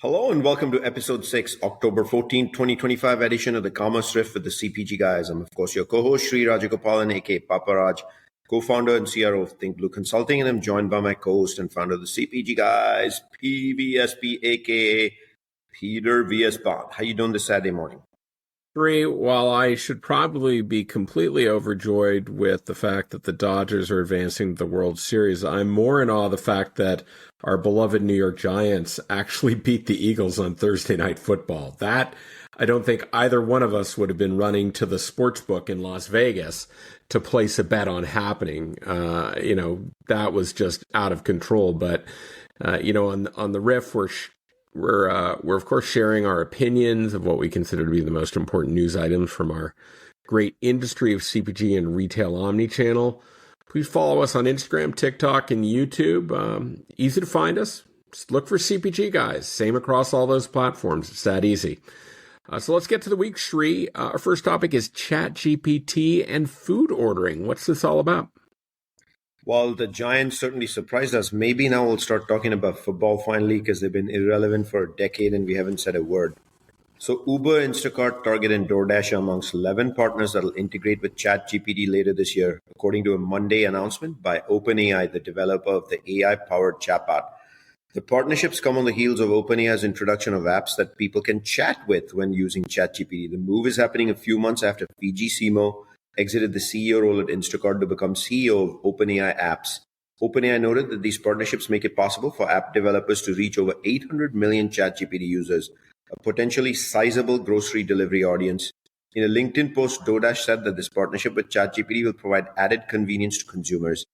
Hello and welcome to episode 6, October 14, 2025 edition of the Commerce Riff with the CPG Guys. I'm, of course, your co-host, Sri Rajagopalan, aka Papa Raj, co-founder and CRO of Think Blue Consulting, and I'm joined by my co-host and founder of the CPG Guys, PVSB, aka Peter V.S. Bond. How you doing this Saturday morning? While I should probably be completely overjoyed with the fact that the Dodgers are advancing to the World Series, I'm more in awe of the fact that our beloved New York Giants actually beat the Eagles on Thursday Night Football. That, I don't think either one of us would have been running to the sports book in Las Vegas to place a bet on happening. That was just out of control. But, on the Riff, we're of course sharing our opinions of what we consider to be the most important news items from our great industry of CPG and retail omnichannel. Please follow us on Instagram, TikTok, and YouTube. Easy to find us. Just look for CPG Guys. Same across all those platforms. It's that easy. So let's get to the week, Sri. Our first topic is ChatGPT and food ordering. What's this all about? Well, the Giants certainly surprised us. Maybe now we'll start talking about football finally because they've been irrelevant for a decade and we haven't said a word. So Uber, Instacart, Target, and DoorDash are amongst 11 partners that will integrate with ChatGPT later this year, according to a Monday announcement by OpenAI, the developer of the AI-powered chatbot. The partnerships come on the heels of OpenAI's introduction of apps that people can chat with when using ChatGPT. The move is happening a few months after Fiji Simo exited the CEO role at Instacart to become CEO of OpenAI Apps. OpenAI noted that these partnerships make it possible for app developers to reach over 800 million ChatGPT users, a potentially sizable grocery delivery audience. In a LinkedIn post, DoorDash said that this partnership with ChatGPT will provide added convenience to consumers.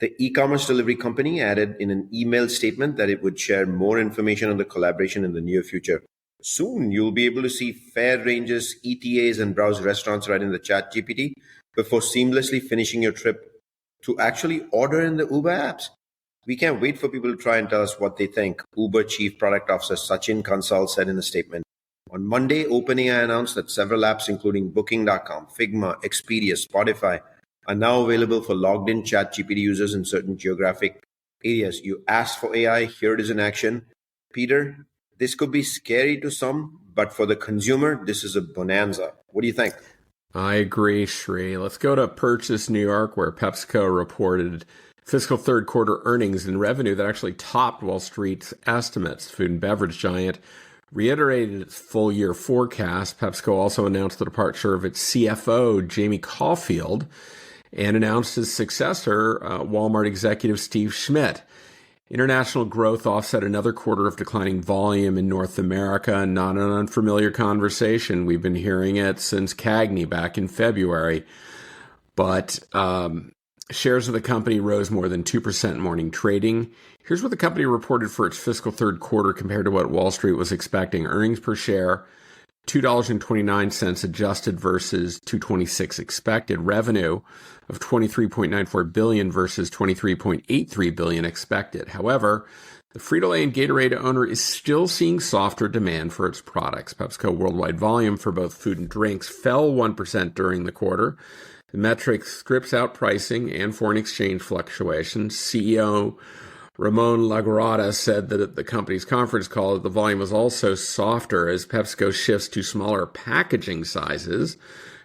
The e-commerce delivery company added in an email statement that it would share more information on the collaboration in the near future. Soon, you'll be able to see fare ranges, ETAs, and browse restaurants right in the ChatGPT before seamlessly finishing your trip to actually order in the Uber apps. We can't wait for people to try and tell us what they think, Uber Chief Product Officer Sachin Kansal said in a statement. On Monday, OpenAI announced that several apps, including Booking.com, Figma, Expedia, Spotify, are now available for logged-in ChatGPT users in certain geographic areas. You asked for AI, here it is in action. Peter, this could be scary to some, but for the consumer, this is a bonanza. What do you think? I agree, Sri. Let's go to Purchase, New York, where PepsiCo reported fiscal third quarter earnings and revenue that actually topped Wall Street's estimates. Food and beverage giant reiterated its full-year forecast. PepsiCo also announced the departure of its CFO, Jamie Caulfield, and announced his successor, Walmart executive Steve Schmidt. International growth offset another quarter of declining volume in North America, not an unfamiliar conversation. We've been hearing it since CAGNY back in February. But shares of the company rose more than 2% in morning trading. Here's what the company reported for its fiscal third quarter compared to what Wall Street was expecting. Earnings per share, $2.29 adjusted versus $2.26 expected. Revenue of $23.94 billion versus $23.83 billion expected. However, the Frito-Lay and Gatorade owner is still seeing softer demand for its products. PepsiCo worldwide volume for both food and drinks fell 1% during the quarter. The metric strips out pricing and foreign exchange fluctuations. CEO Ramon Laguarta said that at the company's conference call that the volume was also softer as PepsiCo shifts to smaller packaging sizes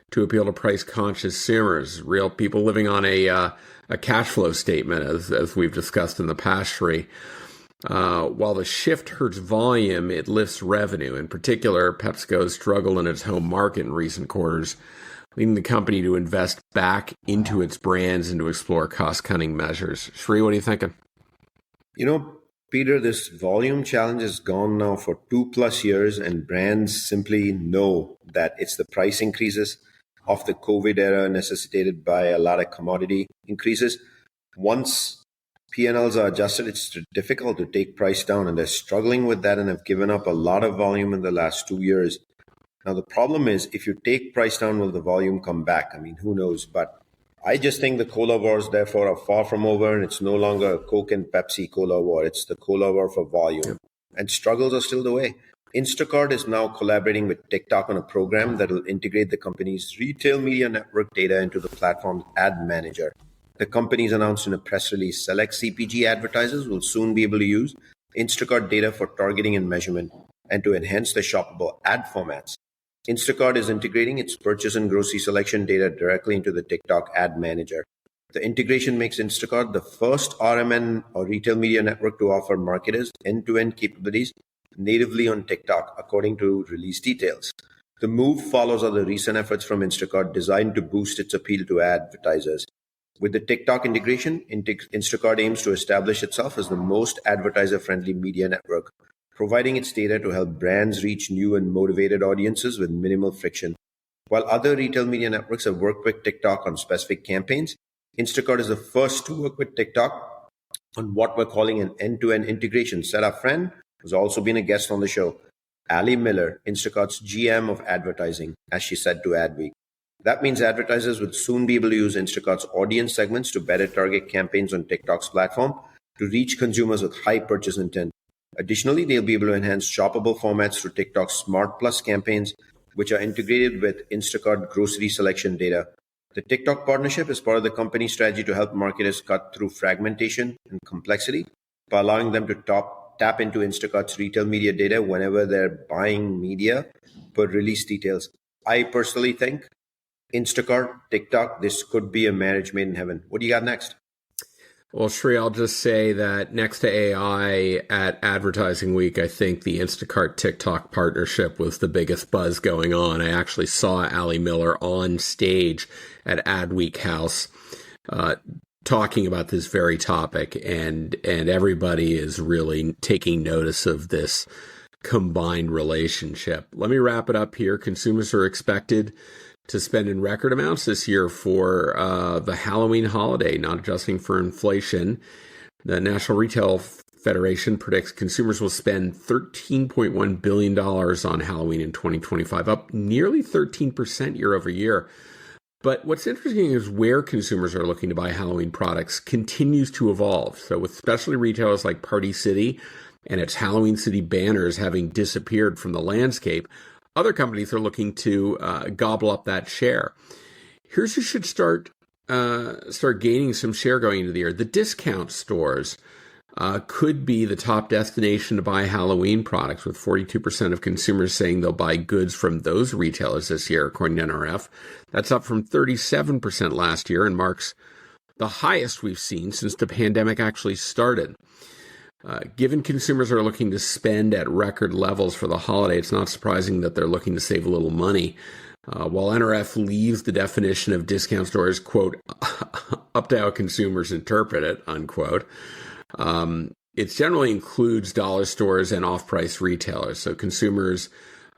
to appeal to price-conscious consumers, real people living on a cash flow statement, as we've discussed in the past, Sri. While the shift hurts volume, it lifts revenue. In particular, PepsiCo struggled in its home market in recent quarters, leading the company to invest back into its brands and to explore cost-cutting measures. Sri, what are you thinking? Peter, this volume challenge has gone now for 2+ years, and brands simply know that it's the price increases of the COVID era necessitated by a lot of commodity increases. Once P&Ls are adjusted, it's difficult to take price down, and they're struggling with that and have given up a lot of volume in the last 2 years. Now, the problem is if you take price down, will the volume come back? I mean, who knows? But I just think the cola wars, therefore, are far from over, and it's no longer a Coke and Pepsi cola war. It's the cola war for volume. And struggles are still the way. Instacart is now collaborating with TikTok on a program that will integrate the company's retail media network data into the platform's ad manager. The company's announced in a press release select CPG advertisers will soon be able to use Instacart data for targeting and measurement and to enhance the shoppable ad formats. Instacart is integrating its purchase and grocery selection data directly into the TikTok ad manager. The integration makes Instacart the first RMN or retail media network to offer marketers end-to-end capabilities natively on TikTok, according to release details. The move follows other recent efforts from Instacart designed to boost its appeal to advertisers. With the TikTok integration, Instacart aims to establish itself as the most advertiser-friendly media network, providing its data to help brands reach new and motivated audiences with minimal friction. While other retail media networks have worked with TikTok on specific campaigns, Instacart is the first to work with TikTok on what we're calling an end-to-end integration. Said our friend, who's also been a guest on the show, Ali Miller, Instacart's GM of advertising, as she said to Adweek. That means advertisers would soon be able to use Instacart's audience segments to better target campaigns on TikTok's platform to reach consumers with high purchase intent. Additionally, they'll be able to enhance shoppable formats through TikTok's Smart Plus campaigns, which are integrated with Instacart grocery selection data. The TikTok partnership is part of the company's strategy to help marketers cut through fragmentation and complexity by allowing them to tap into Instacart's retail media data whenever they're buying media per release details. I personally think Instacart, TikTok, this could be a marriage made in heaven. What do you got next? Well, Sri, I'll just say that next to AI at Advertising Week, I think the Instacart-TikTok partnership was the biggest buzz going on. I actually saw Ali Miller on stage at Adweek House talking about this very topic, and everybody is really taking notice of this combined relationship. Let me wrap it up here. Consumers are expected to spend in record amounts this year for the Halloween holiday, not adjusting for inflation. The National Retail Federation predicts consumers will spend $13.1 billion on Halloween in 2025, up nearly 13% year over year. But what's interesting is where consumers are looking to buy Halloween products continues to evolve. So with specialty retailers like Party City and its Halloween City banners having disappeared from the landscape, other companies are looking to gobble up that share. Here's who should start gaining some share going into the year. The discount stores could be the top destination to buy Halloween products, with 42% of consumers saying they'll buy goods from those retailers this year, according to NRF. That's up from 37% last year and marks the highest we've seen since the pandemic actually started. Given consumers are looking to spend at record levels for the holiday, it's not surprising that they're looking to save a little money. While NRF leaves the definition of discount stores, quote, up to how consumers interpret it, unquote, it generally includes dollar stores and off-price retailers. So consumers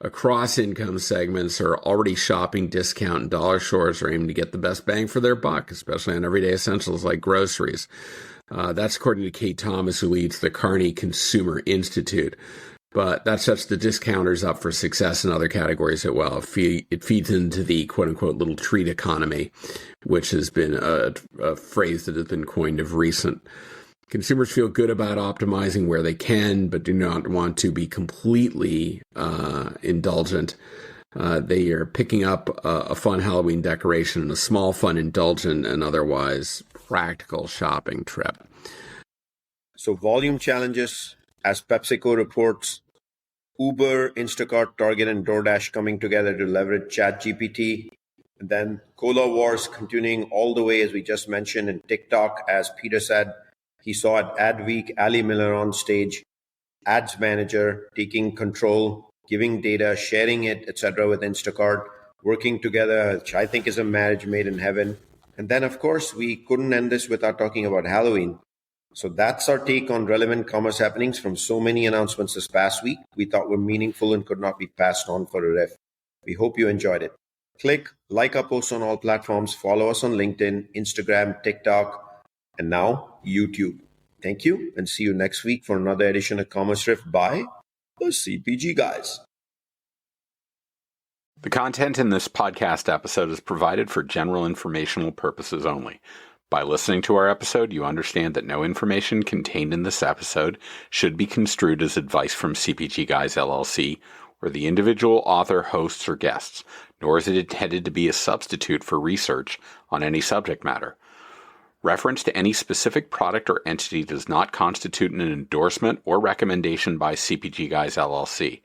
across income segments are already shopping discount and dollar stores are aiming to get the best bang for their buck, especially on everyday essentials like groceries. That's according to Kate Thomas, who leads the Carney Consumer Institute. But that sets the discounters up for success in other categories as well. It feeds into the quote-unquote little treat economy, which has been a phrase that has been coined of recent. Consumers feel good about optimizing where they can, but do not want to be completely indulgent. They are picking up a fun Halloween decoration and a small, fun, indulgent, and otherwise practical shopping trip. So volume challenges, as PepsiCo reports, Uber, Instacart, Target, and DoorDash coming together to leverage ChatGPT. And then Cola Wars continuing all the way, as we just mentioned, and TikTok, as Peter said. He saw at Adweek, Ali Miller on stage, ads manager, taking control, giving data, sharing it, etc. with Instacart, working together, which I think is a marriage made in heaven. And then, of course, we couldn't end this without talking about Halloween. So that's our take on relevant commerce happenings from so many announcements this past week we thought were meaningful and could not be passed on for a riff. We hope you enjoyed it. Click like our posts on all platforms, follow us on LinkedIn, Instagram, TikTok, and now YouTube. Thank you, and see you next week for another edition of Commerce Riff by the CPG Guys. The content in this podcast episode is provided for general informational purposes only. By listening to our episode, you understand that no information contained in this episode should be construed as advice from CPG Guys LLC or the individual author, hosts, or guests, nor is it intended to be a substitute for research on any subject matter. Reference to any specific product or entity does not constitute an endorsement or recommendation by CPG Guys LLC.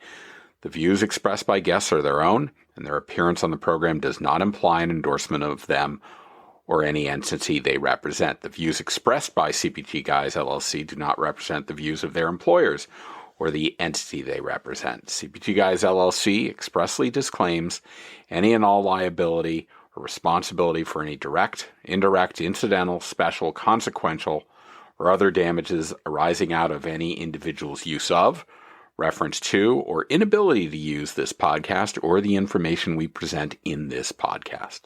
The views expressed by guests are their own, and their appearance on the program does not imply an endorsement of them or any entity they represent. The views expressed by CPG Guys LLC do not represent the views of their employers or the entity they represent. CPG Guys LLC expressly disclaims any and all liability or responsibility for any direct, indirect, incidental, special, consequential, or other damages arising out of any individual's use of, reference to, or inability to use this podcast or the information we present in this podcast.